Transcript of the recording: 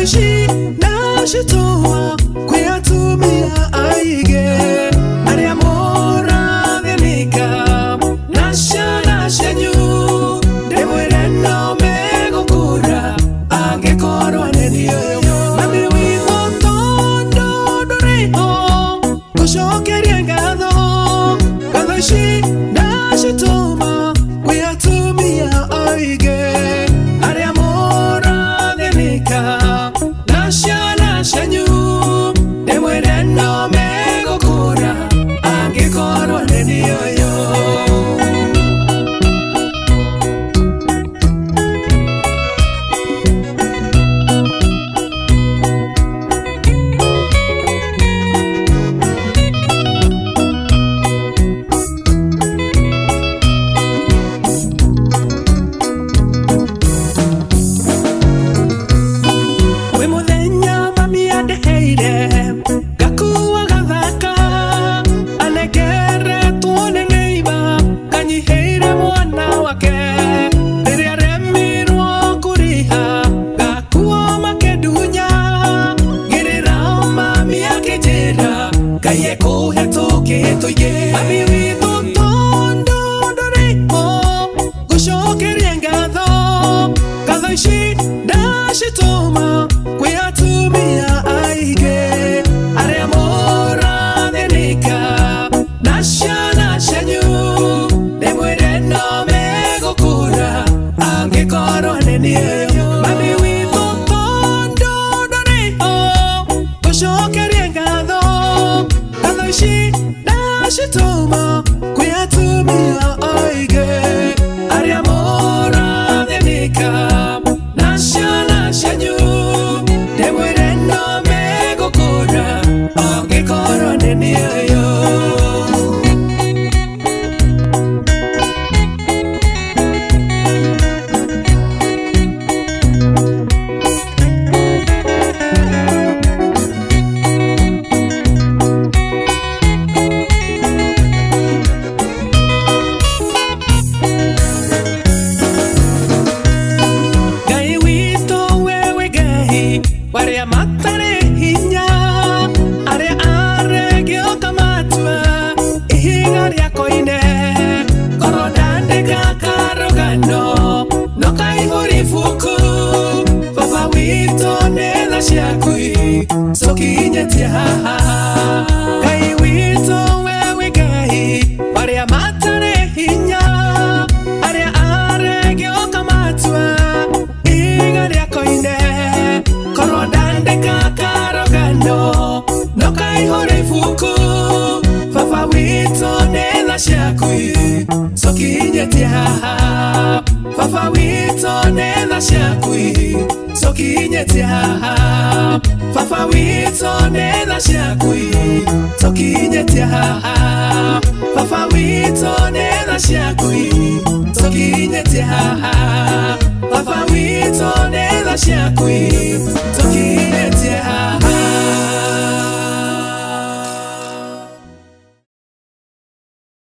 Kadoshi na shitoa kuyatumia aige Ariamora venika Nasha shanyu Demwere no mego kura Ange koro anenio Mami wito tondo doreho Kushoke riengado Kadoshi na shitoa kuyatumia aige Ariamora venika Nasha shanyu Demwere no mego kura Ange koro anenio Shitoma kuyatumia aige Ariamora venika Nasha shanyu Demwere no mego kura Ange koro anenio Mami wito tondo doreho Kushoke riengado Kadoshi na shitoma kuyatumia aige Ariamora venika Nasha shanyu Demwere no mego kura Ange koro anenio Waria matare hinya Are gyo kamatua Ihingaria koine Korodande kakarogano Nokai hori fuku Papa wito nena shiakui Soki nyetia Kai wito wewe gai Waria matare hinya Are gyo kamatua Ihingaria koine Korodande kakarogano Nokai hore fuku Fafa wito nena shiakui Soki nyetia Fafa wito nena shiakui Soki nyetia Fafa wito nena shiakui Soki nyetia Fafa wito nena shiakui Soki nyetia Fafa wito nena shiakui Soki